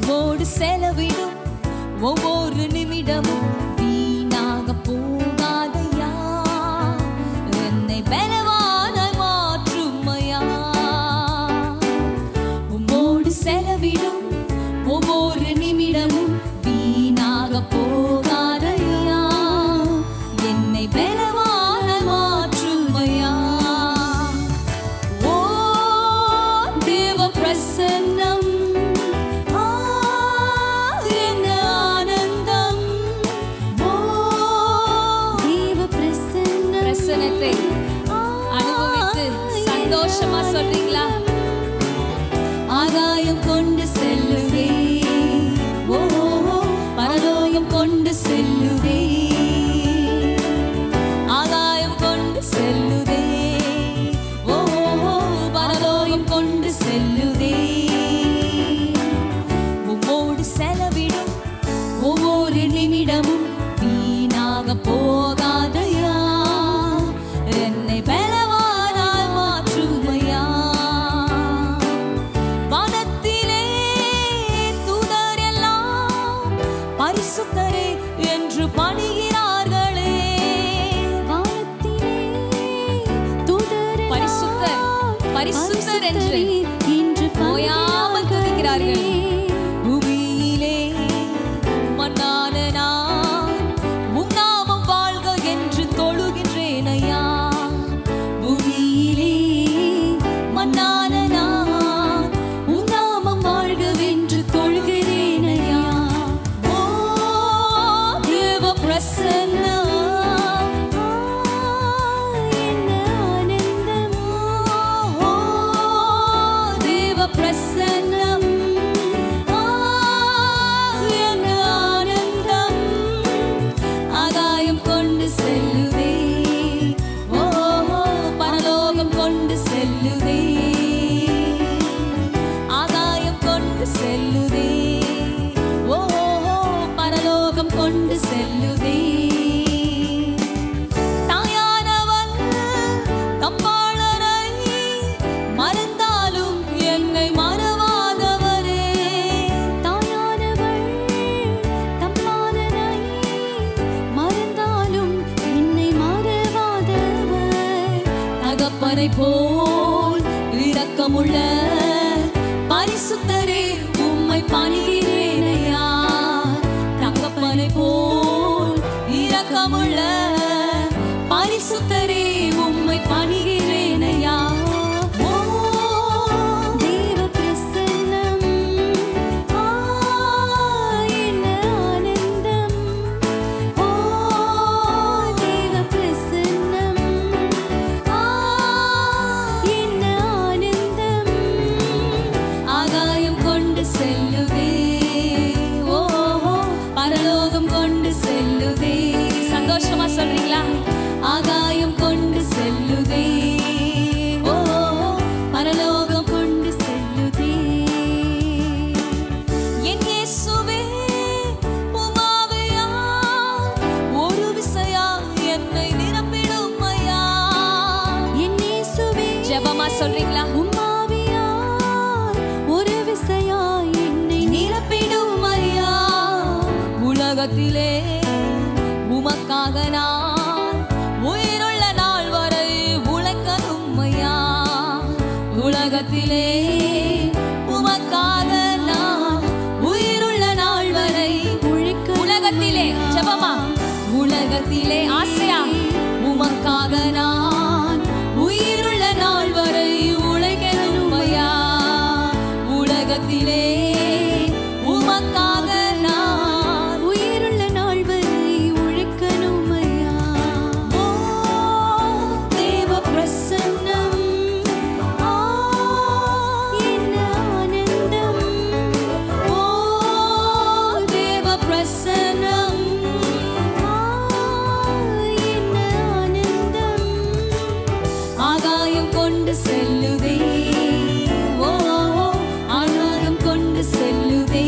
உம்மோடு செலவிடும் ஒவ்வொரு நிமிடமும் வீணாக போகாதையா, என்னை பலவான மாற்றுமையா. உம்மோடு செலவிடும் ஒவ்வொரு நிமிடமும் வீணாக போகாதையா, என்னை பலவான மாற்றுமையா. ஓ தேவ பிரசன்னம் அனுபவித்து சந்தோஷமா சொல்றீங்களா? ஆகாயம் கொண்டு செல்லுவே, ஓ பரலோகம் கொண்டு செல்லுவே, ஆகாயம் கொண்டு செல்லுவே, ஓ பரலோகம் கொண்டு செல்லுவே. உம்மோடு செலவிடும் ஒவ்வொரு நிமிடமும் வீணாக போகாதையா, என்னை பலவானாய் மாற்றுமையா. வானத்திலே தூதர் எல்லாம் பரிசுத்தரே என்று பணிகிறார்களே. வானத்திலே தூதர் பரிசுத்தர் பரிசுத்தர் என்று ஓயாமல் துதிக்கிறார்கள். பூமியிலே மண்ணான நான் உம் நாமம் வாழ்க என்று தொழுகின்றேன் ஐயா. பூமியிலே மண்ணான நான் உம் நாமம் வாழ்கவென்று தொழுகிறேன் ஐயா. ஓ தேவ பிரசன்னம் என்ன ஆனந்தம், ஓ தேவ பிரசன்னம் என்ன ஆனந்தம். ஆகாயம் கொண்டு செல்லுவே, ஓ பரலோகம் கொண்டு செல்லுவே, ஆகாயம் கொண்டு செல்லுவே, ஓ பரலோகம் கொண்டு செல்லுவே. தாயானவள் தம்பாளரை மறந்தாலும் என்னை மறவாதவரே. தாயானவள் தம்பாளரை மறந்தாலும் என்னை மறவாதவர். தகப்பனை போல் இரக்கமுள்ள பரிசுத்தரே உம்மை பணிகிறேன் ஐயா. தகப்பனை போல் இரக்கமுள்ள பரிசுத்தரே உம்மை பணிகிறேன் ஐயா. ஓ தேவ பிரசன்னம் என்ன ஆனந்தம், ஓ தேவ பிரசன்னம் என்ன ஆனந்தம். ஆகாயம் கொண்டு செல்லுவே, ஓ பரலோகம் கொண்டு செல்லுவே. சந்தோஷமா சொல்றீங்களா? ஆகாயம் கொண்டு செல்லுவே, ஓ பரலோகம் கொண்டு செல்லுவே. என் இயேசுவே உம்மாவியா ஒரு விசையா என்னை நிரப்பிடும் ஐயா. என் இயேசுவே ஜெபமா சொல்றீங்களா? உம்மாவியா ஒரு விசையா என்னை நிரப்பிடும் ஐயா. உலகத்திலே உமக்காக நான் உயிருள்ள நாள் வரை உழைக்கணும் ஐயா. உலகத்திலே உமக்காக நான் உயிருள்ள நாள் வரை உழைக்க. உலகத்திலே ஜெபமா, உலகத்திலே ஆசையா உமக்காக நான் உயிருள்ள நாள் வரை உழைக்கணும் ஐயா. உலகத்திலே உமக்காக நான் உயிருள்ள நாள் வரை உழைக்கணும் ஐயா. ஓ தேவ பிரசன்னம் என்ன ஆனந்தம், ஓ தேவ பிரசன்னம் என்ன ஆனந்தம். ஆகாயம் கொண்டு செல்லுவே, ஓ ஆகாயம் கொண்டு செல்லுவே,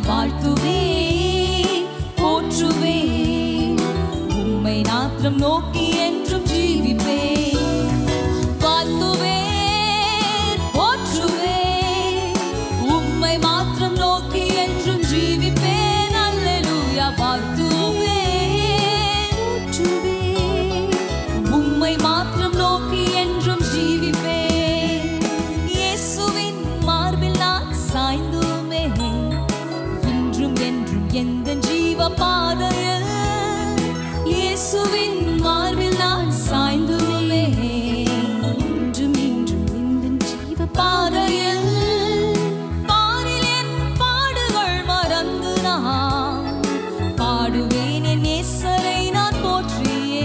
வாழ்த்துவேன் போற்றுவேன் உம்மை மாத்திரம் நோக்கி என்றும் ஜீவிப்பேன் வாழ்த்துவேன் போற்றுவேன் உம்மை மாத்திரம் நோக்கி என்றும் ஜீவிப்பேன் அல்லேலூயா வாழ்த்துவேன் போற்றுவேன் உம்மை மாத்திரம் நோக்கி என்றும் ஜீவிப்பேன் இயேசுவின் மார்பில் நான் சாய்ந்துமே இன்றும் என்றும் எந்த ஜீவ பாதையில் இயேசுவின் மார்பில் நான் சாய்ந்துமே இன்றும் என்றும் எந்த ஜீவ பாதையில் பாரில் என் பாடுகள் மறந்து நான் பாடுவேன் என் நேசரை நான் போற்றியே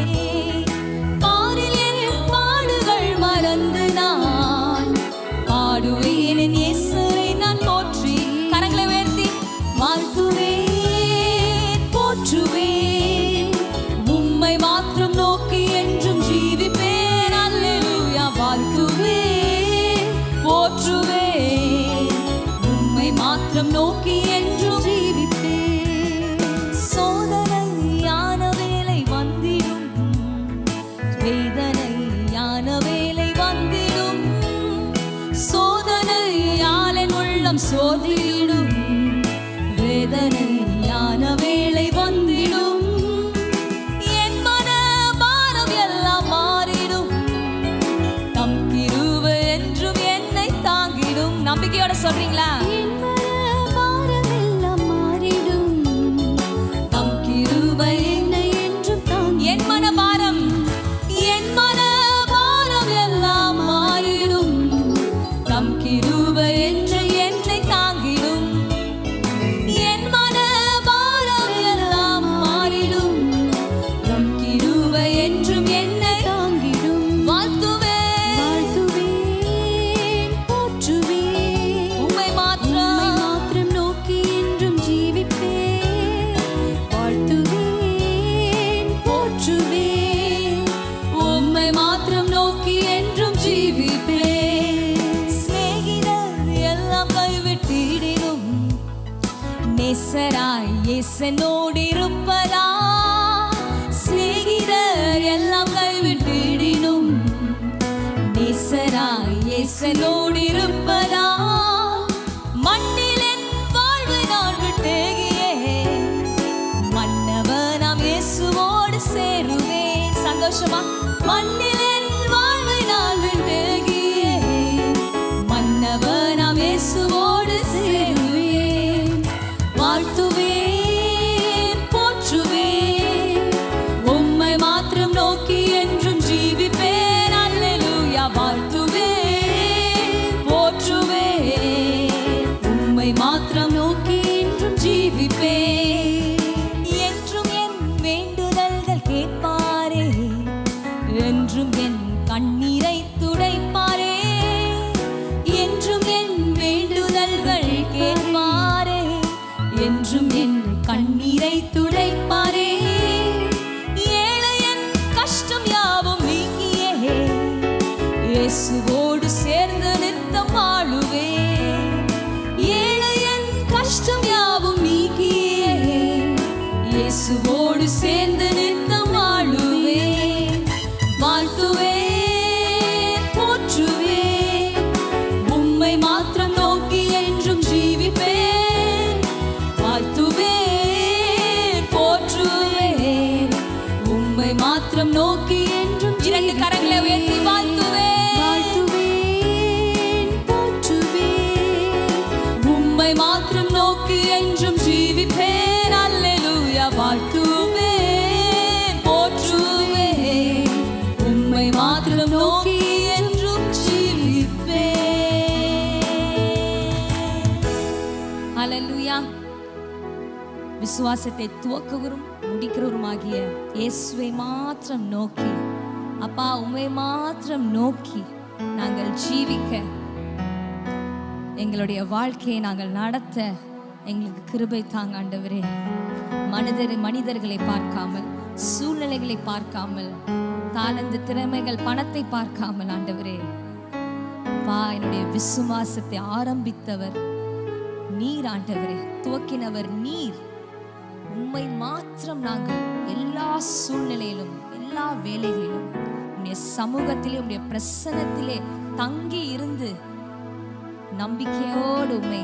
பாரில் என் பாடுகள் மறந்து நான் பாடுவேன் என் நேசரை நான் போற்றி கரங்களை உயர்த்தி வாழ்த்துவேன் போற்றுவேன் உம்மை மாத்திரம் நோக்கி என்றும் ஜீவிப்பேன் அல்லேலூயா வாழ்த்துவேன் போற்றுவேன் உம்மை மாத்திரம் நோக்கி என்றும் ஜீவிப்பேன் சோதனையான வேளை வந்திடும் வேதனையான வேளை வந்திடும் சோதனையால் என் உள்ளம் சோதிடும் வேதனையான வேளை வந்திடும் என் மன பாரம் எல்லாம் மாறிடும் தம் கிருபை என்றும் என்னை தாங்கிடும் நம்பிக்கையோட சொல்றீங்களா என் மன பாரம் எல்லாம் மாறிடும் தம் கிருபை என்னை என்றும் தாங்கிடும் என் மன பாரம் எல்லாம் மாறிடும் தம் கிருபை என்று என்னை தாங்கிடும் என் மன பாரம் எல்லாம் மாறிடும் தம் கிருபை என்றும் என்னை தாங்கிடும் வாழ்த்துவேன் போற்றுவேன் உம்மை மாத்திரம் நோக்கி என்றும் ஜீவிப்பேன் வாழ்த்துவேன் போற்றுவேன் உம்மை மாத்திரம் நோக்கி என்றும் ஜீவிப்பேன் சிநேகிதர் எல்லாம் கைவிட்டிடினும் நேசராய் இயேசனோடு இருப்பதா சிநேகிதர் எல்லாம் கைவிட்டிடினும் நேசராய் இயேசனோடு இருப்பதா மண்ணில் என் வாழ்வை நான் விட்டேகியே மன்னவனாம் இயேசுவோடு சேருவேன் சந்தோஷமா மண்ணில் என் வாழ்வை நான் விட்டேகியே மன்னவனாம் இயேசுவோடு சேருவேன் வாழ்த்துவேன் போற்றுவேன் உம்மை மாத்திரம் நோக்கி என்றும் ஜீவிப்பேன் அல்லேலூயா வாழ்த்துவேன் போற்றுவேன் உம்மை மாத்திரம் நோக்கி என்றும் ஜீவிப்பேன் என்றும் என் வேண்டுதல்கள் கேட்பாரே என்றும் என் கண்ணீரை துடைப்பாரே என்றும் என் வேண்டுதல்கள் கேட்பாரே என்றும் என் கண்ணீரை துடைப்பாரே ஏழை என் கஷ்டம் யாவும் நீக்கியே இயேசுவோடு சேர்ந்து நித்தம் வாழுவேன் ஏழை என் கஷ்டம் யாவும் நீக்கியே இயேசுவோடு சேர்ந்து நித்தம் வாழுவேன் வாழ்த்துவேன் போற்றுவேன் உம்மை மாத்திரம் நோக்கி என்றும் ஜீவிப்பேன் வாழ்த்துவேன் போற்றுவேன் உம்மை மாத்திரம் நோக்கி என்றும் இரண்டு கரங்களை உயர்த்தி வாழ்த்துவேன் போற்றுவேன் உம்மை மாத்திரம் நோக்கி என்றும் ஜீவிப்பேன் அல்லேலூயா வாழ்த்துவேன் போற்றுவேன் உம்மை மாத்திரம் நோக்கி என்றும் ஜீவிப்பேன் அல்லேலூயா விசுவாசத்தை துவக்குவரும் முடிக்கிறவருமாகிய இயேசுவை மாத்திரம் நோக்கி அப்பா உம்மை மாத்திரம் நோக்கி நாங்கள் ஜீவிக்க எங்களுடைய வாழ்க்கையை நாங்கள் நடத்த எங்களுக்கு கிருபை தாங்க ஆண்டவரே மனிதர்களை பார்க்காமல் சூழ்நிலைகளை பார்க்காமல் தாளந்து திறமைகள் பணத்தை பார்க்காமல் ஆண்டவரே அப்பா என்னுடைய விசுவாசத்தை ஆரம்பித்தவர் நீர் ஆண்டவரே, துவக்கினவர் நீர். உம்மை மாத்திரம் நாங்கள் எல்லா சூழ்நிலையிலும் எல்லா வேலைகளிலும் உம்முடைய சமூகத்திலே உம்முடைய பிரசன்னத்திலே தங்கி இருந்து நம்பிக்கையோடு உம்மை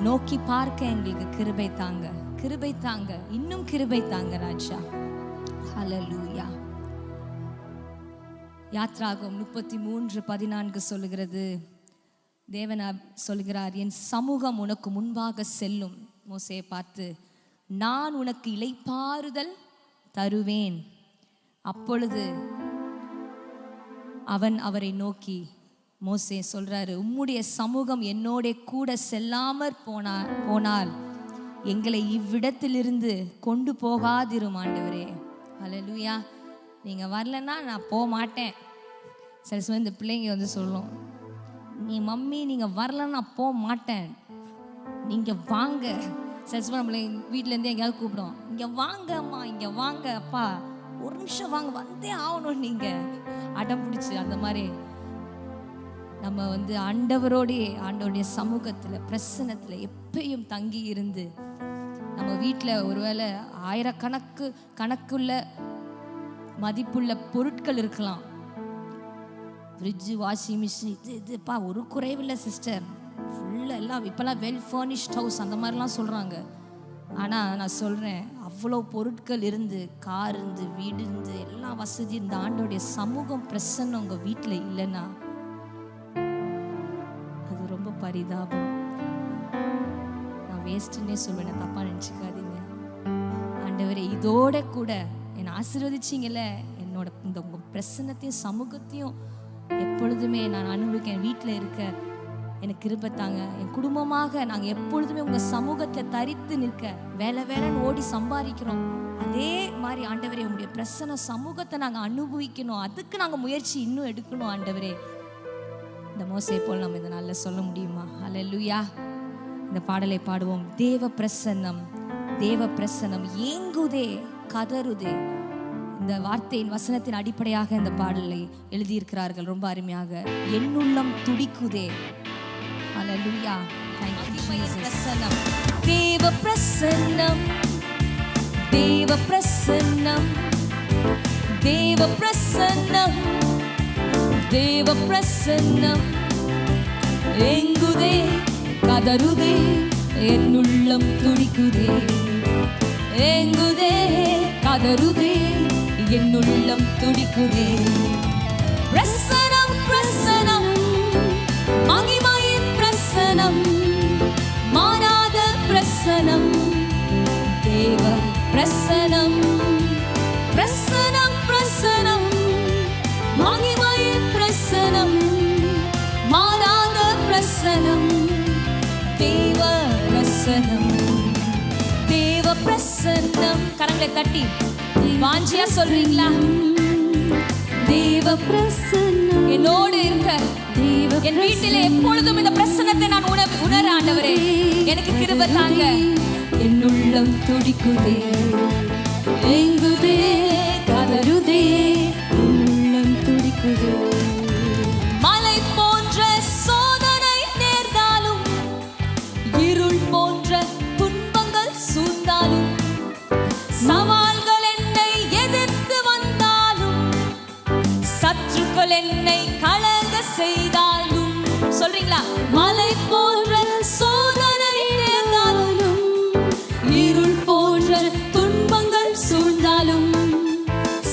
நோக்கி பார்க்க எங்களுக்கு கிருபை தாங்க, கிருபை தாங்க, இன்னும் கிருபை தாங்க ராஜா. ஹல்லேலூயா. யாத்ராகமம் 33:14 சொல்லுகிறது, தேவன் சொல்கிறார், என் சமூகம் உனக்கு முன்பாக செல்லும். மோசேயை பார்த்து, நான் உனக்கு இளைப்பாறுதல் தருவேன். அப்பொழுது அவன் அவரை நோக்கி, மோசே சொல்றாரு, உம்முடைய சமூகம் என்னோட கூட செல்லாமற் போனால் எங்களை இவ்விடத்திலிருந்து கொண்டு போகாதிரும் ஆண்டவரே. ஹல்லேலூயா. நீங்க வரலன்னா நான் போக மாட்டேன். சில சமயம் இந்த பிள்ளைங்க வந்து சொல்லும், நீ மம்மி நீங்க வரலன்னா நான் போக மாட்டேன், நீங்க வாங்க. சில சமயம் நம்மளை வீட்டிலேருந்து எங்கேயாவது கூப்பிடும், இங்க வாங்க அம்மா, இங்க வாங்க அப்பா, ஒரு நிமிஷம் வாங்க, வந்தே ஆகணும். நீங்க அடம் பிடிச்சி அந்த மாதிரி நம்ம வந்து ஆண்டவருடைய சமூகத்துல பிரசன்னத்துல எப்பயும் தங்கி இருந்து, நம்ம வீட்டில் ஒருவேளை கணக்குள்ள மதிப்புள்ள பொருட்கள் இருக்கலாம், ஃப்ரிட்ஜு, வாஷிங் மிஷின், இதுப்பா ஒரு குறைவில்லை சிஸ்டர், ஃபுல்லாக எல்லாம் இப்போல்லாம் வெல் ஃபர்னிஷ்ட் ஹவுஸ் அந்த மாதிரிலாம் சொல்கிறாங்க. ஆனால் நான் சொல்கிறேன், அவ்வளோ பொருட்கள் இருந்து, கார் இருந்து, வீடு இருந்து, எல்லா வசதி இந்த ஆண்டோடைய சமூகம் பிரசன்னம் உங்கள் வீட்டில் இல்லைன்னா அது ரொம்ப பரிதாபம். நான் வேஸ்ட்டுன்னே சொல்வேன், தப்பாக நினச்சிக்காதீங்க. ஆண்டவரே, இதோட கூட என்னை ஆசீர்வதிச்சிங்கல்ல, என்னோட இந்த உங்கள் பிரசன்னத்தையும் சமூகத்தையும் எப்பொழுதுமே நான் அனுபவிக்க, என் வீட்டில் இருக்க எனக்கு கிருபை தாங்க. என் குடும்பமாக நாங்கள் எப்பொழுதுமே உங்கள் சமூகத்தில் தரித்து நிற்க, வேலைன்னு ஓடி சம்பாதிக்கிறோம். அதே மாதிரி ஆண்டவரே, உங்களுடைய பிரசன்ன சமூகத்தை நாங்கள் அனுபவிக்கணும், அதுக்கு நாங்கள் முயற்சி இன்னும் எடுக்கணும் ஆண்டவரே. இந்த மோசே போல் நம்ம இந்த நாளில் சொல்ல முடியுமா? ஹல்லேலூயா. இந்த பாடலை பாடுவோம். தேவ பிரசன்னம் ஏங்குதே, கதறுதே. இந்த வார்த்தையின் வசனத்தின் அடிப்படையாக இந்த பாடலை எழுதியிருக்கிறார்கள் ரொம்ப அருமையாக. என்னுள்ளம் துடிக்குதே. ஹல்லேலூயா. Thank you Jesus. தேவ பிரசன்னம், தேவ பிரசன்னம், தேவ பிரசன்னம், தேவ பிரசன்னம் ஏங்குதே, கதறுதே, என்னுள்ளம் துடிக்குதே. ஏங்குதே, கதறுதே, என்னுள்ளம் துடிக்குதே. பிரசனம் பிரசனம், மகிமையின் பிரசனம், மாறாத பிரசனம், தேவ பிரசனம். பிரசனம் பிரசனம், மகிமையின் பிரசனம், மாறாத பிரசனம், தேவ பிரசனம். தேவ பிரசன்னம். கரங்களை தட்டி வாஞ்சியா சொல்றீங்களா? தேவ பிரசன்னம் என்னோடு இருக்க, என் வீட்டிலே எப்பொழுதும் இந்த பிரசன்னத்தை நான் உணர ஆண்டவரே, எனக்கு கிருபை தாங்க. என்னுள்ளம் துடிக்குதே, ஏங்குதே, கதறுதே, என்னுள்ளம் துடிக்குதே. மலை போன்ற சோதனை நேர்ந்தாலும், இருள் போன்ற துன்பங்கள் சூழ்ந்தாலும், சவால்கள் என்னை எதிர்த்து வந்தாலும், சத்துருக்கள் என்னை கலங்க செய்தாலும், சொல்றீங்களா? மலை போன்ற சோதனை நேர்ந்தாலும், இருள் போன்ற துன்பங்கள் சூழ்ந்தாலும்,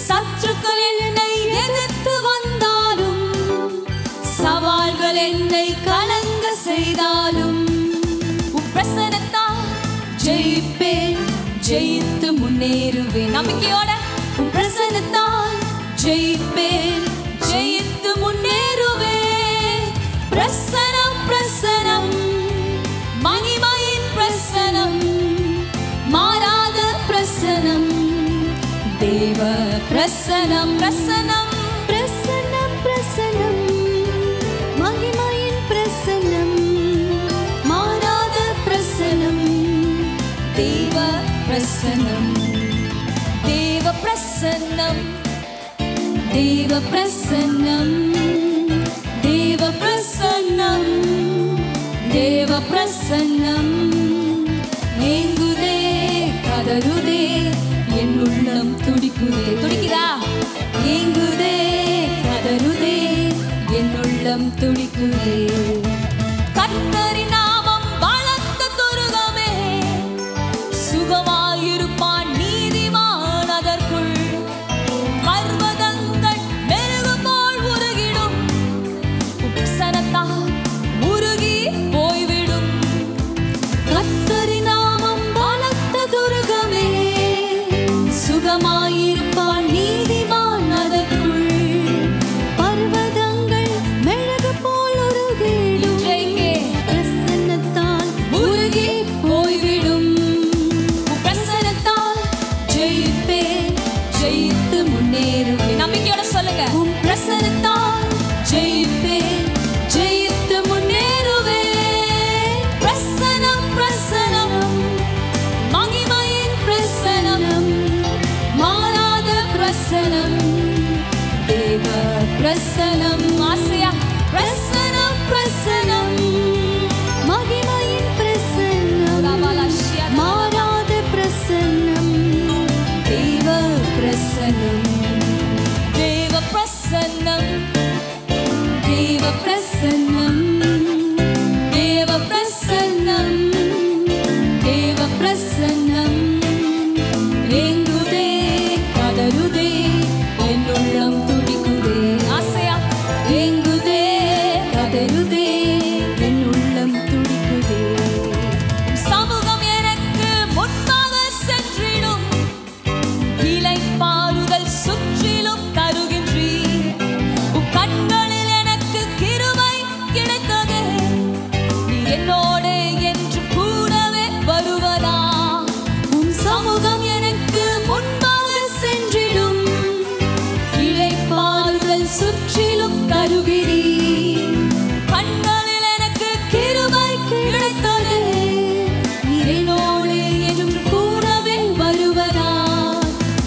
சத்துருக்கள் என்னை எதிர்த்து வந்தாலும், சவால்கள் என்னை கலங்க செய்தாலும், உம் பிரசன்னத்தால் ஜெயிப்பேன், ஜெயித்து முன்னேறுவேன். நம்பிக்கையோட உம் பிரசன்னத்தால் ஜெயிப்பேன், ஜெயித்து முன்னேறுவேன். பிரசனம் பிரசனம், மகிமையின் பிரசனம், மாறாத பிரசனம், தேவ பிரசனம். பிரசனம் பிரசனம் பிரசனம், மகிமையின் பிரசனம், மாறாத பிரசனம், தேவ பிரசனம். தேவ பிரசனம், தேவ பிரசனம், தேவ பிரசனம், தேவ பிரசன்னம் ஏங்குதே கதறுதே என் உள்ளம் துடிக்குதே. துடிக்குதா? ஏங்குதே கதறுதே என் உள்ளம் துடிக்குதே. கர்த்தரின் நாமம் பலத்த துருகமே, சுகமாயிருப்பான் நீதிமான் அதற்குள். பர்வதங்கள் மெருகு போல் உருகிடும், உப்சனத்தால் உருகி போய்விடும். கர்த்தரின் நாமம் பலத்த துருகமே, சுகமாயிருப்பான் நீதிமான் அதற்குள். பர்வதங்கள் மெழுகு போல் உருகிடும், பிரசன்னத்தால் உருகி போய்விடும். பிரசன்னத்தால் ஜெயிப்பேன், ஜெயித்து முன்னேறுவேன். நம்பிக்கையோட சொல்லுங்க. பிரசன்னத்தால் ஜெயிப்பேன், ஜெயித்து முன்னேறுவேன். பிரசன்னம் பிரசன்னம் மகிமையின் பிரசன்னம், மாறாத பிரசன்னம் தேவ பிரசன்னம். ஆசையா பிரசன்னம் பிரசன்னம் மகிமையின் பிரசன்னம், மாறாத பிரசன்னம் தேவ பிரசன்னம். தேவ பிரசன்னம் தேவ பிரசன்னம் தேவ பிரசன்னம் தேவ பிரசன்னம் ஏங்குதே கதறுதே என் உள்ளம் துடிக்குதே. ஆசையா ஏங்குதே கதறுதே என் உள்ளம் துடிக்குதே. சமூகம் எனக்கு முன்பாக சென்றிடும், இளைப்பாறுதல் சுற்றிலும் தருகின்றீர். உம் கண்களில் எனக்கு கிருபை கிடைத்தது, நீர் என்னோடு என்று கூடவே வருவதா. உம் சமூகம் எனக்கு முன்பாக சென்றிடும், இளைப்பாறுதல் சுற்றிலும் தருகிறீர். கண்களில் எனக்கு கிருபை கிடைத்தது, நீர் என்னோடு என்று கூடவே வருவதா.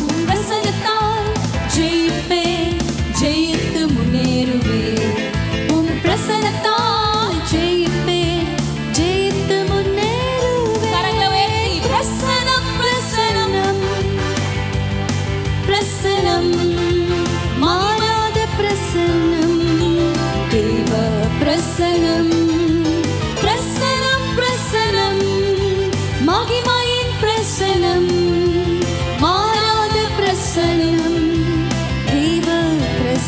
உம் பிரசன்னத்தால் ஜெயிப்பேன், ஜெயித்து முன்னேறுவேன். உம் பிரசன்னத்தால் ஜெயிப்பேன், ஜெயித்து முன்னேறுவேன். கரங்களை உயர்த்தி பிரசன்னம் பிரசன்னம் பிரசன்னம் மாறாத பிரசன்னம் தேவ பிரசன்னம். பிரசன்னம் பிரசன்னம் மகிமையின் பிரசன்னம், மாறாத பிரசன்னம் தேவ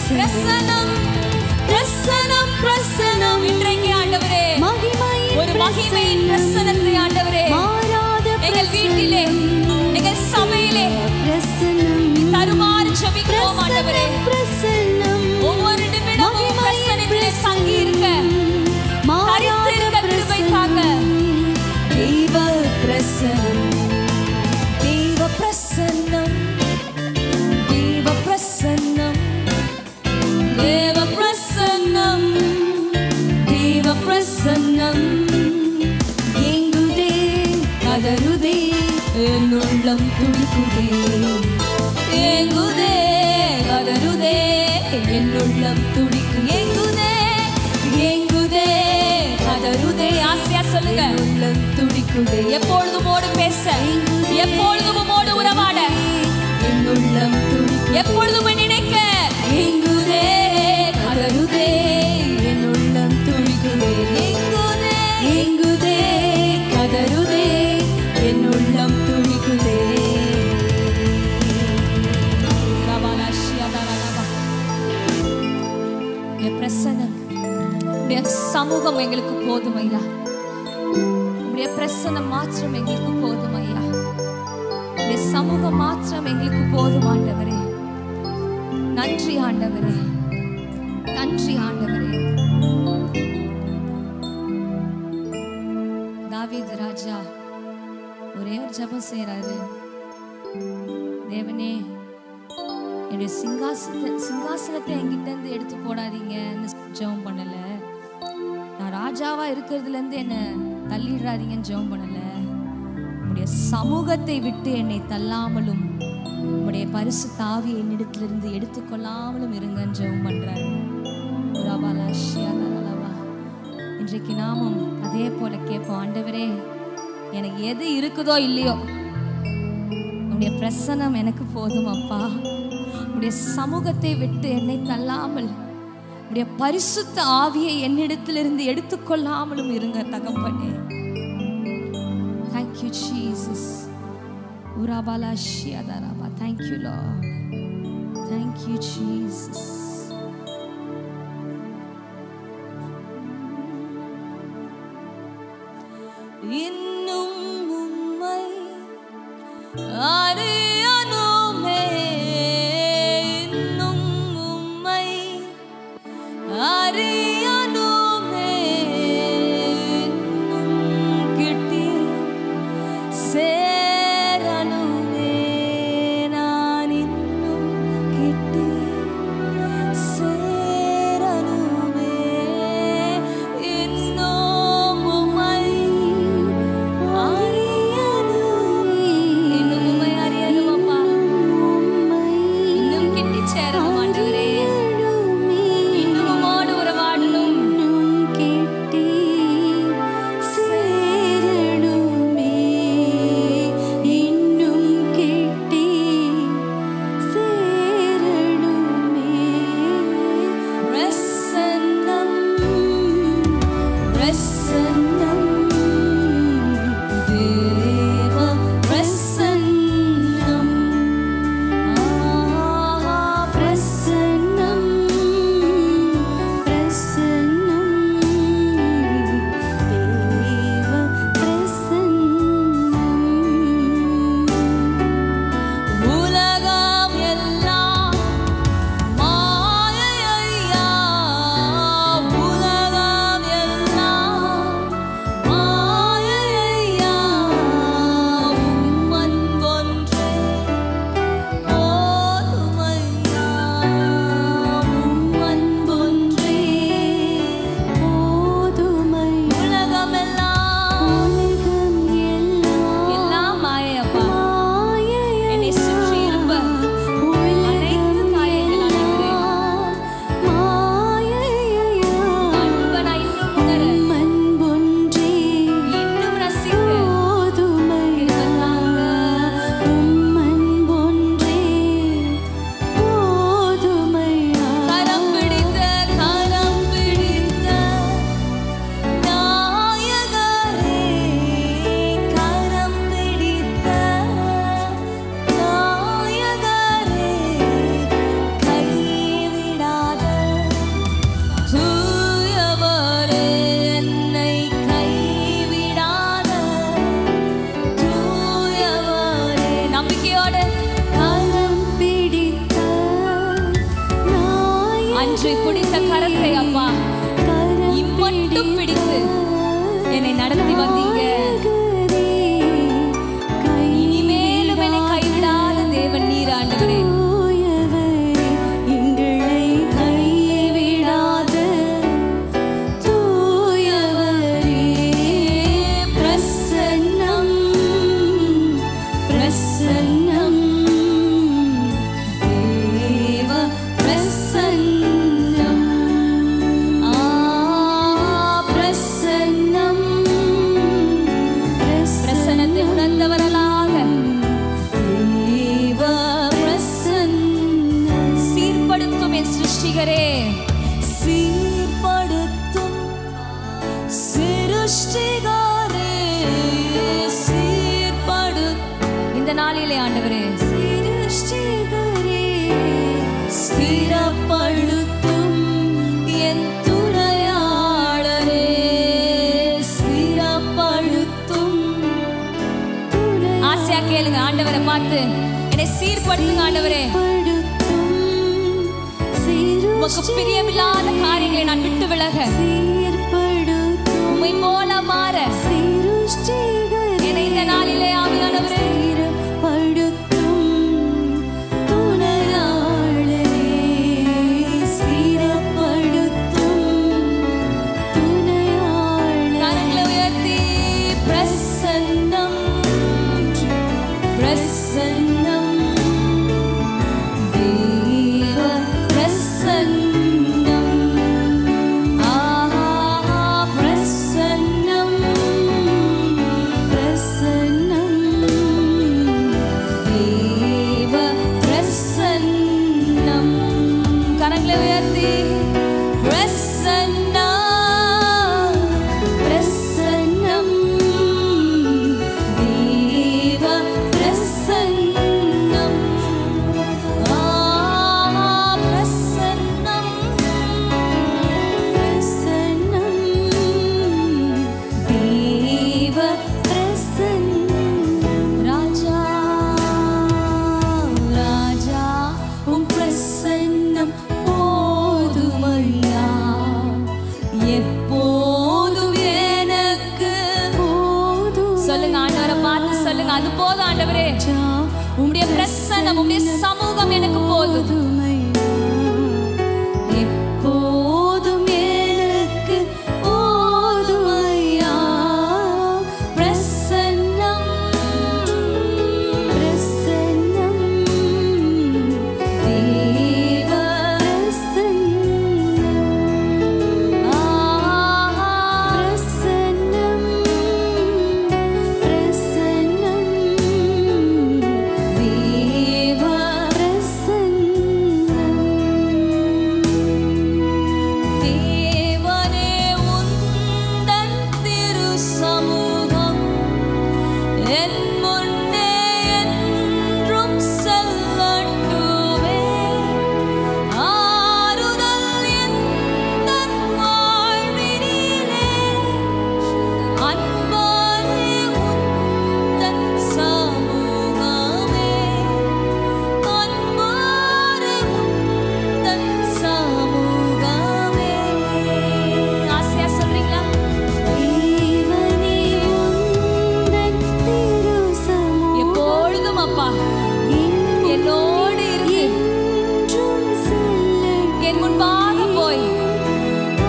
பிரசன்னம். பிரசன்னம் பிரசன்னம் இன்றைக்கு ஆண்டவரே ஒரு மகிமையின் பிரசன்னத்தை ஆண்டவரே எங்கள் வீட்டிலே எங்கள் சபையிலே தருமாறு ஜெபிக்கிறோம் ஆண்டவரே. ஒவ்வொரு நிமிடமும் பிரசன்னத்திலே தங்கி இருக்க, தரித்து இருக்க கிருபை தாங்க. தேவ பிரசன்னம் தேவ பிரசன்னம் தேவ பிரசன்னம் தேவ பிரசன்னம் தேவ பிரசன்னம் ஏங்குதே கதறுதே என் உள்ளம் துடிக்குதே. ஏங்குதே கதறுதே என் உள்ளம் துடிக்கும். ஏங்குதே ஏங்குதே கதறுதே. ஆசையா சொல்லுங்க. உள்ளம் துடிக்குதே. எப்பொழுதும் உம்மோடு பேச, எப்பொழுதும் உம்மோடு உறவாட, என் உள்ளம் துடிக்கும். எப்பொழுதும் நினைக்க. ஏங்குதே கதறுதே என் உள்ளம் துடிக்குதே. ஏங்குதே ஏங்குதே கதறுதே என் உள்ளம் துடிக்குதே. பிரசன்னம் உடைய சமூகம் எங்களுக்கு போதும் ஐயா. உடைய பிரசன்னம் மாத்திரம் எங்களுக்கு போதும் ஐயா. உடைய சமூகம் மாத்திரம் எங்களுக்கு போதும் ஆண்டவரே. நன்றி ஆண்டவரே, நன்றி ஆண்டவரே. தாவீது ராஜா ஒரே ஒரு ஜெபம் செய்றாரு. தேவனே, என்னுடைய சிங்காசனத்தை என்கிட்ட இருந்து எடுத்து போடாதீங்கன்னு ஜெபம் பண்ணல. நான் ராஜாவா இருக்கிறதுல இருந்து என்ன தள்ளிடுறாதீங்கன்னு ஜெபம் பண்ணல. உம்முடைய சமூகத்தை விட்டு என்னை தள்ளாமலும், உம்முடைய பரிசுத்த ஆவியை என்னிடத்திலிருந்து எடுத்துக்கொள்ளாமலும் இருங்கன்னு ஜெபம் பண்றாரு. இன்றைக்கு நாமும் அதே போல கேட்போம், ஆண்டவரே எனக்கு எது இருக்குதோ இல்லையோ உடைய பிரசன்னம் எனக்கு போதும் அப்பா. உடைய சமூகத்தை விட்டு என்னை தள்ளாமல் உடைய பரிசுத்த ஆவியை என்னிடத்திலிருந்து எடுத்துக்கொள்ளாமலும் இருங்க தகப்பனே. Thank you Jesus. Urabala shiadaraba. Thank you Lord. Thank you Jesus. இன்னும் உம்மை அறியணுமே, இன்னும் உம்மை அறியணுமே, இன்னும் கிட்டி சேரணுமே, நான் இன்னும் கிட்டி சேரணுமே, இன்னும் உம்மை அறியணுமே, இன்னும் உம்மை அறியணும் அப்பா, இன்னும் கிட்டி சேரணும் ஆண்டவரே, இன்னும் உம்மோடு உறவாடணும், கிட்டி சேரணுமே, இன்னும் கிட்டி சேரணுமே. பிரசன்னம் பிரசன்னம் தேவ பிரசன்னம், பிரசன்னம் பிரசன்னம் தேவ பிரசன்னம். உலகம் எல்லாம் மாயையா, உலகம் எல்லாம் மாயையா, உம் அன்பொன்றே போதுமையா, உம் அன்பொன்றே போதுமை. உலகம் எல்லாம் உலகம் எல்லாம் மாயையப்பா. மாயையா, என்னை சுற்றி இருப்ப அனைத்து காரியங்கள் மாயையா, அன்பை நான் இன்னும் உணர, அன்பொன்றே இன்னும் ரசிக்க போதுமையா, அன்பொன்றே போதுமையா. கரம் பிடித்த நாயகரே, கரம் பிடித்த நாயகரே, கைவிடாத தூயவரே, என்னை கைவிடாத தூயவரே, நம்பிக்கையோடு கரம் பிடித்த அன்று பிடித்த கரத்தை அப்பா இம்மட்டும் பிடித்து என்னை நடத்தி வந்தீங்க. இனிமேலும் என்னை கைவிடாத தேவன் நீர் ஆண்டவரே. எங்களை கைவிடாத தூயவரே, பிரசன்னம் பிரசன்னம் தேவ பிரசன்னம், பிரசன்னம் பிரசன்னத்தை உணர்ந்தவர்களாக தேவ பிரசன்னம் சீர்படுத்தும் என் சிருஷ்டிகரே, சீர்படுத்தும் சிருஷ்டிகரே, இந்த நாளிலே ஆண்டவரே சிருஷ்டிகரே, ஸ்திரப்படுத்தும் என் துணையாளரே, ஸ்திரப்படுத்தும். ஆசையா கேளுங்க ஆண்டவரை பார்த்து, என்னை சீர்படுத்துங்க ஆண்டவரே. உமக்கு பிரியமில்லாத காரியங்களை நான் விட்டு விலக, உம்மை போல மாற என்னை இந்த நாளிலே ஆவியானவரே கரங்களை உயர்த்தி பிரசன்னம் பிரசன்னம் தேவ பிரசன்னம், பிரசன்னம் அது போதும் ஆண்டவரே. உம்முடைய பிரசன்னம், உம்முடைய சமூகம் எனக்கு போதும். எப்போதும் எனக்கு போதுமையா பிரசன்னம் பிரசன்னம் தேவ பிரசன்னம் பிரசன்னம் பிரசன்னம் தேவ பிரசன்னம் தேவனே உந்தன் திரு சமூகம் என் முன்னே என்றும் செல்லட்டுமே. ஆறுதல் எந்தன் வாழ்வினிலே அன்பாலே உந்தன் சமூகமே அன்பாலே உந்தன் சமூகமே. ஆசையா சொல்றீங்களா? தேவனே உந்தன் திரு சமூகம் எப்பொழுதும் அப்பா என்னோடு இருந்து என்றும் செல்லட்டும். என் முன்பாக போய்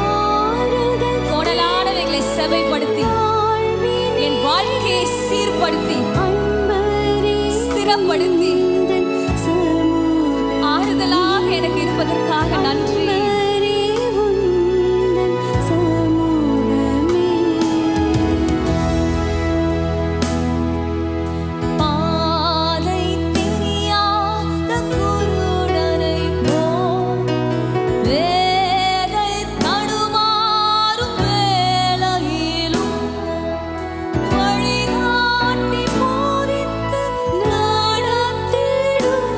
ஆறுதல் கோடலானவைகளை செவைப்படுத்தி வாழ்வினிலே என் வாழ்க்கையை சீர்படுத்தி அன்பரே ஸ்திரப்படுத்தி உந்தன் சமூகம் ஆறுதலாக எனக்கு இருப்பதற்காக நன்றி. அன்பரே உந்தன் சமூகமே பாதை தெரியாத குருடனைப் போல் வேலை தடுமாறும் வேளையிலும் வழிகாட்டி போதித்து நடத்திடும்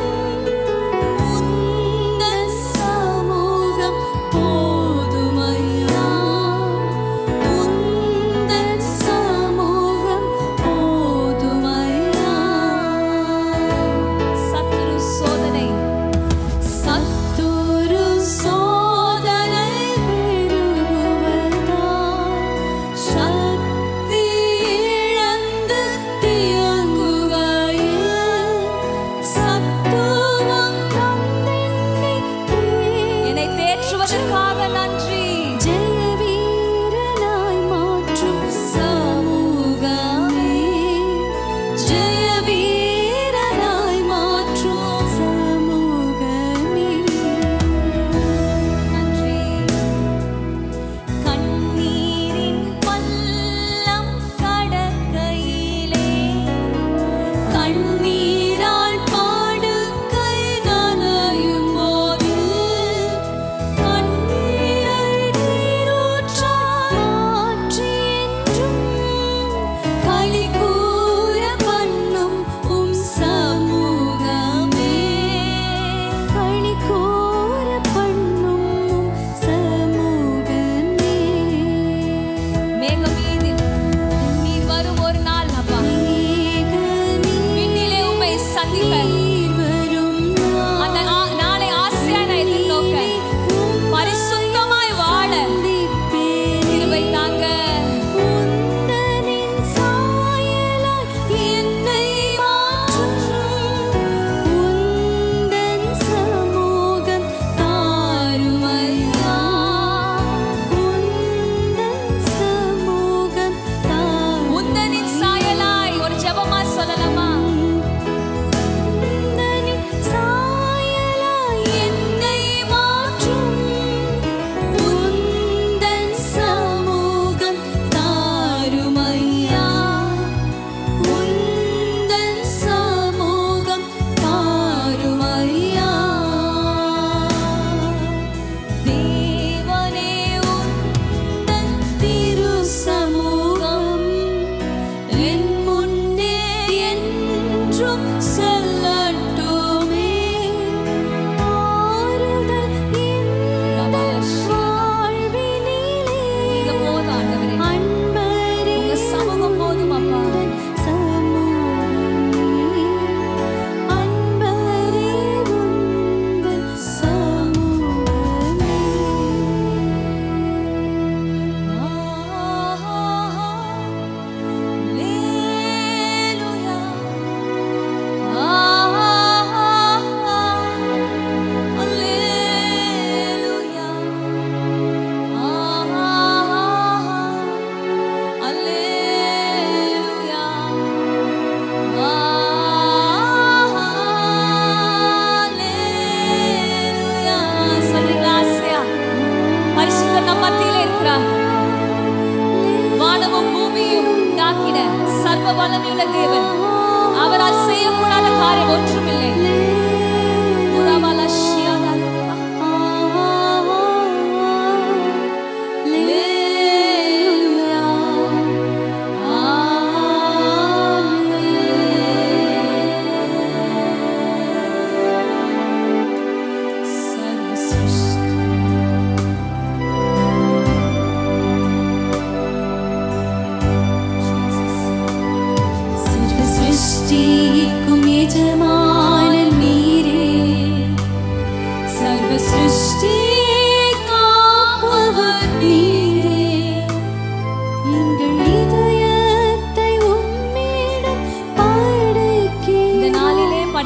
உந்தன் சமூகம் போதுமையா உந்தன் சமூகம் போதுமையா. சத்துரு சோதனை சத்துரு சோதனை பெருகுவதால் சக்தி இழந்து தியங்குகையில் சத்துவம் என்னை தேற்றுவதற்காக நன்றி. ஜெயவீரனாய் மாற்றும் சமூகமே ஜெயவீரனாய் மாற்றும் சமூகமே நன்றி. கண்ணீரின் பள்ளம் கடக்கையிலே கண்ணீரால் பாடுக்கை நனையும் போது கண்ணீரை நீரூற்றாய் மாற்றி என்றும் களி கூற பண்ணும் உம் சமூகமே களி கூற பண்ணும் சமூகமே மேகமீதில் நீர் வரும் ஒரு நாள் அப்பா விண்ணிலே உம்மை சந்திக்க அந்த நாளை ஆசையா நான் எதிர்நோக்க பரிசுத்தமாய் வாழ கிருபை தாங்க. உந்தனின் சாயலாய் என்னை மாற்றும் உந்தன் சமூகம் தாருமையா உந்தன் சமூகம் தாரும் உந்தனின் சாயலாய் ஒரு ஜெபமா சொல்லலாமா?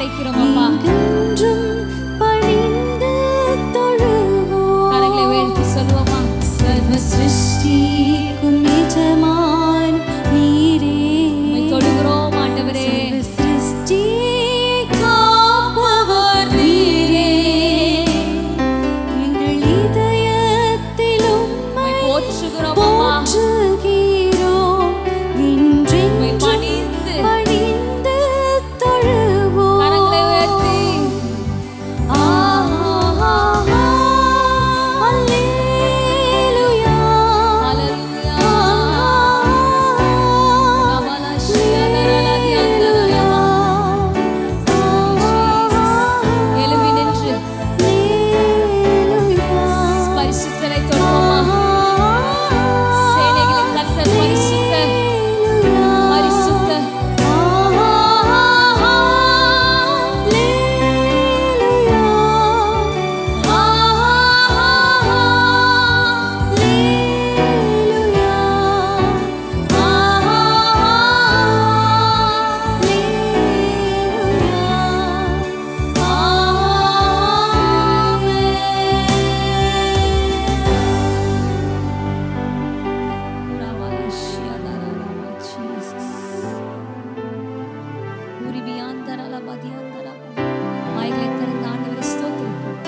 படைக்கிறோம் அப்பா. என்றும் பணிந்து தொழுவோம். கரங்களை உயர்த்தி சொல்லுவோமா? சர்வ சிருஷ்டிக்கும் எஜமான் நீரே. உம்மை தொழுகிறோம் ஆண்டவரே. சர்வ சிருஷ்டியை காப்பவர் நீரே. எங்கள் இதயத்தில் உம்மை போற்றுகிறோம் அப்பா. போற்றுகிறோம். உம்மை என்றென்றும் பணிந்து பணிந்து தொழுவோம். கரங்களை உயர்த்தி அல்லேலூயா. ஹalleluya. நபலஷியதரலதியந்தரலமா. எழும்பி நின்று பரிசுத்தரை தொழுவோமா? சேனைகளின் கர்த்தர் பரிசுத்தர், பரிசுத்தர். வாய்களை திறந்து ஆண்டவரை ஸ்தோத்திரிப்போம்.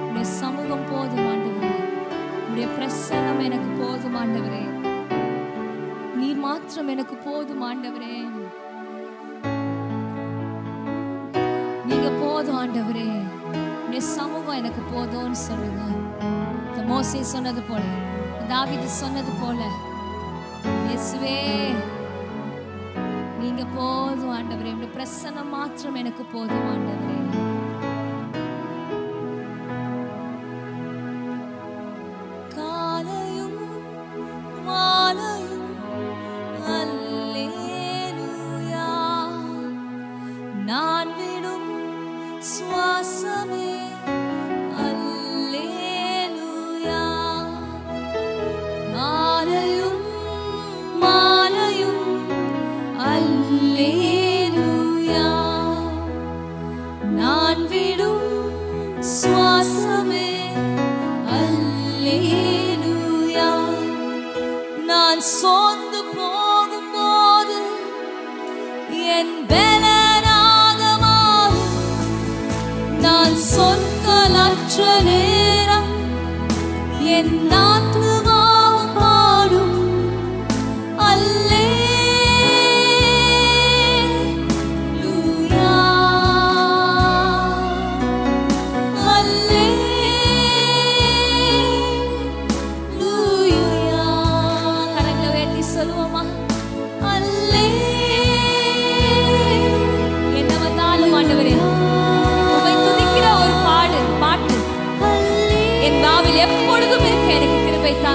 உம்முடைய சமூகம் போதும் ஆண்டவரே. உம்முடைய பிரசன்னம் எனக்கு போதும் ஆண்டவரே. நீர் மாத்திரம் எனக்கு போதும் ஆண்டவரே. நீங்க போதும் ஆண்டவரே. உம்முடைய சமூகம் எனக்கு போதும்னு சொல்லுங்க. இந்த மோசே சொன்னது போல, தாவீது சொன்னது போல, இயேசுவே நீங்க போதும் ஆண்டவரே. உம்முடைய பிரசன்னம் மாத்திரம் எனக்கு போதும் ஆண்டவரே. காலையும் மாலையும் அல்லேலூயா. நான் விடும் சுவாசமே அல்லேலூயா. காலையும் மாலையும் அல்லேலூயா. நான் விடும் சுவாசமே அல்லேலூயா. நான் சோர்ந்து போகும்போது என் பலனாக மாறும். நான் சொற்களற்ற நேரம் என் ஆத்துமாவும் பாடும். அல்லேலூயா, அல்லேலூயா. கரங்களை உயர்த்தி சொல்லுவோமா? என்ன வந்தாலும் ஆண்டவரே உம்மை துதிக்கிற ஒரு பாட்டு என் நாவில் எப்பொழுதும் இருக்க எனக்கு கிருபை தாரும்.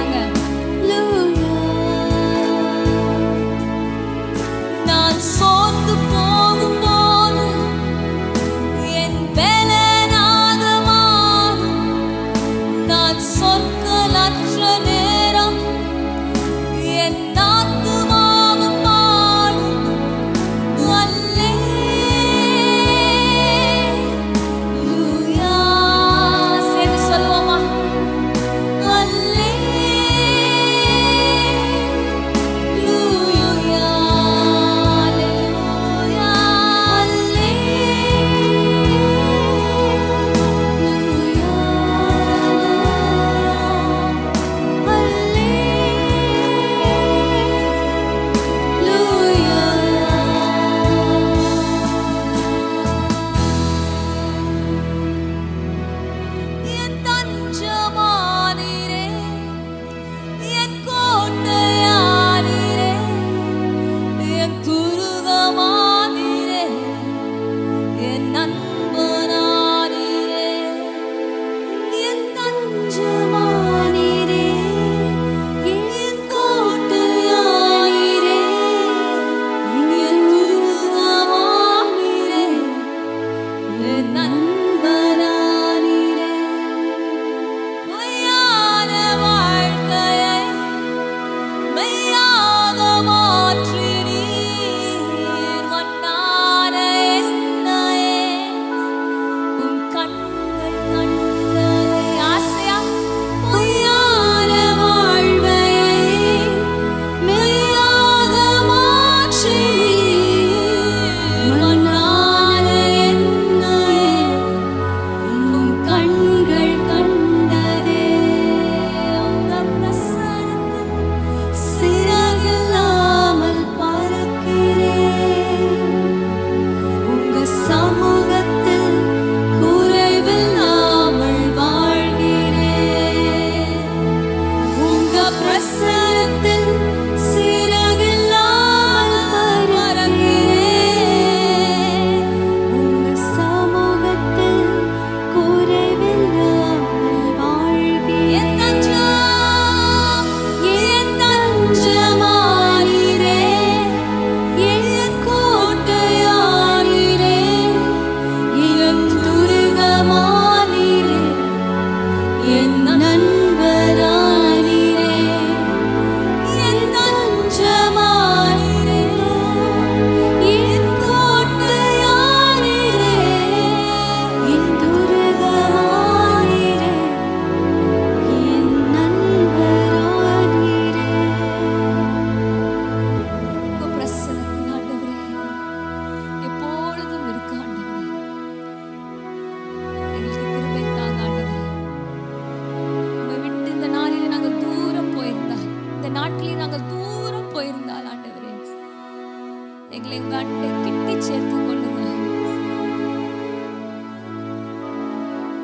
எங்க அண்டை கிட்டி சேர்த்து கொள்ளுங்க.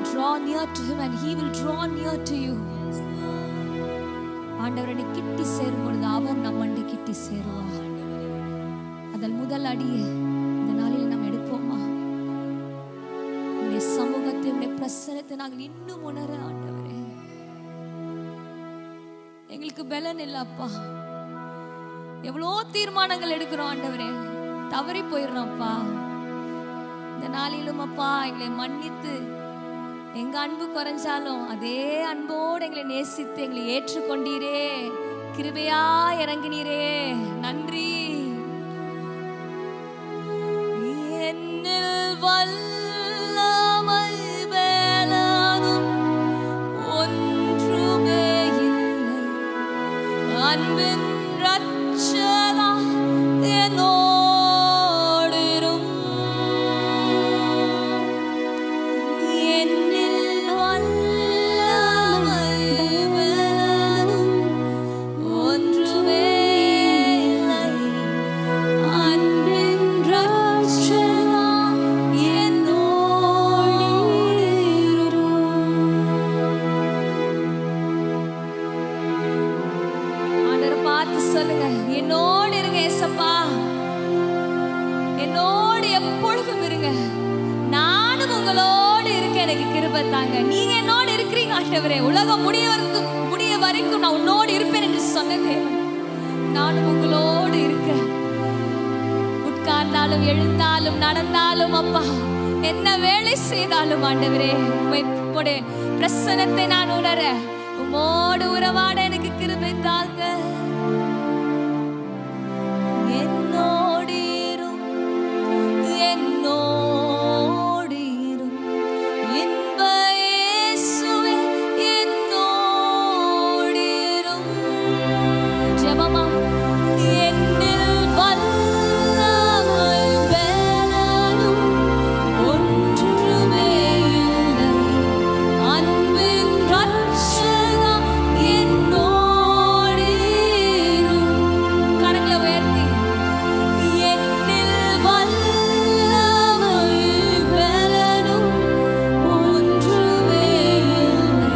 Draw near to him and he will draw near to you. ஆண்டவரை கிட்டி சேரும் பொழுது அவர் நம்மண்டை கிட்டி சேருவார். அதன் முதல் அடியை இந்த நாளில் நாம் எடுப்போமா? உடைய சமூகத்தை, உடைய பிரசனத்தை நாங்கள் இன்னும் உணர ஆண்டவரே. எங்களுக்கு பலன் இல்லப்பா, எவ்வளோ தீர்மானங்கள் எடுக்கிறோம் ஆண்டவரே, தவறி போயிடுறோம்ப்பா. இந்த நாளிலும் அப்பா எங்களை மன்னித்து, எங்க அன்பு குறைஞ்சாலும் அதே அன்போடு எங்களை நேசித்து எங்களை ஏற்றுக்கொண்டீரே, கிருபையா இறங்கினீரே, நன்றி. என்னில் வல்லமை பலனும் ஒன்றுமே இல்லை, அன்பின் ரட்சகா என்னோடு இரும். என்னில் வல்லமை பலனும் ஒன்றுமே இல்லை, அன்பின் ரட்சகா என்னோடு இரும். ஆண்டவரை பார்த்து சொல்லுங்க, என்னோடு இருங்க ஏசப்பா, என்னோடு எப்பொழுதும் இருங்க, நானும் உங்களோடு இருக்க எனக்கு கிருபை தாங்க. நீங்க என்னோடு இருக்கிறீங்க ஆண்டவரே, உலகம் முடிய வரைக்கும் நான் உன்னோடு இருப்பேன் என்று சொன்ன தேவன், நானும் உங்களோடு இருக்க, உட்கார்ந்தாலும் எழுந்தாலும் நடந்தாலும் அப்பா, என்ன வேலை செய்தாலும் ஆண்டவரே, உம்முடைய பிரசன்னத்தை நான் உணர, உம்மோடு உறவாட எனக்கு கிருபை தாங்க. என்னோடு இரும், என்னோடு இரும், இன்ப இயேசுவே என்னோடு இரும். ஜெபமா, என்னில் வல்லமை பலனும் ஒன்றுமே இல்லை, அன்பின் ரட்சகா என்னோடு இரும். கரங்களை உயர்த்தி, என்னில் வல்லமை பலனும் ஒன்றுமே இல்லை,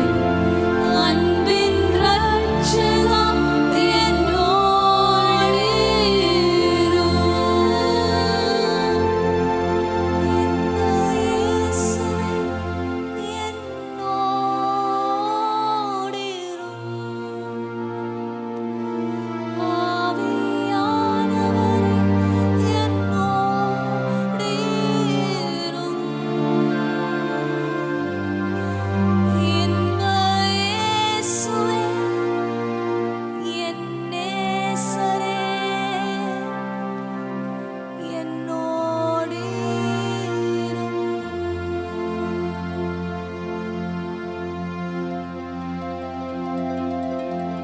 அன்பின் ரட்சகா என்னோடு இரும். இன்ப இயேசுவே என்னோடு இரும். ஆவியானவரே என்னோடு இரும். இன்ப இயேசுவே என் நேசரே என்னோடு இரும்.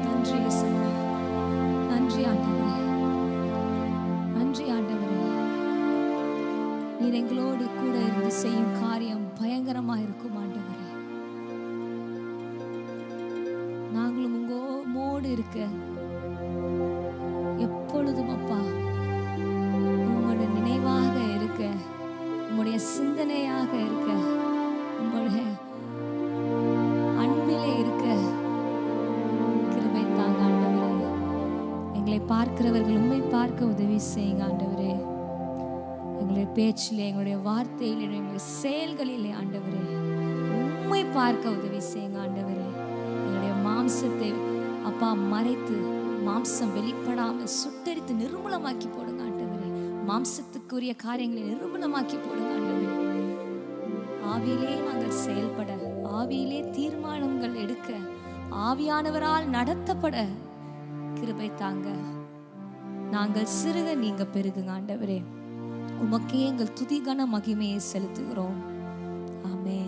நன்றி இயேசுவே, நன்றி ஆண்டவரே, நன்றி ஆண்டவரே. நீர் எங்களோடு கூட இருந்து செய்யும் காரியம் பயங்கரமா இருக்கும் ஆண்டவரே. நாங்களும் உம்மோடு இருக்க எப்பொழுதும் அப்பா உம்முடைய நினைவாக இருக்க, உம்முடைய சிந்தனையாக இருக்க, உம்முடைய அன்பிலே இருக்க கிருபை தாங்க ஆண்டவரே. எங்களை பார்க்கிறவர்கள் உம்மை பார்க்க உதவி செய்யுங்க ஆண்டவரே. எங்களுடைய பேச்சிலே, எங்களுடைய வார்த்தையிலே, எங்களுடைய செயல்களிலே ஆண்டவரே உம்மை பார்க்க உதவி செய்யுங்க ஆண்டவரே. எங்களுடைய மாம்சத்தை அப்பா மறைத்து, மாம்சம் வெளிப்படாமல் சுட்டரித்து நிர்மூலமாக்கி போடுங்க ஆண்டவரே. மாம்சத்துக்குரிய காரியங்களை நிர்மூலமாக்கி போடுங்க ஆண்டவரே. ஆவியிலே நாங்கள் செயல்பட, ஆவியிலே தீர்மானங்கள் எடுக்க, ஆவியானவரால் நடத்தப்பட கிருபை தாங்க. நாங்கள் சிறுக நீங்க பெருகுங்க ஆண்டவரே. உமக்கே எங்கள் துதிகன மகிமையை செலுத்துகிறோம். ஆமென்.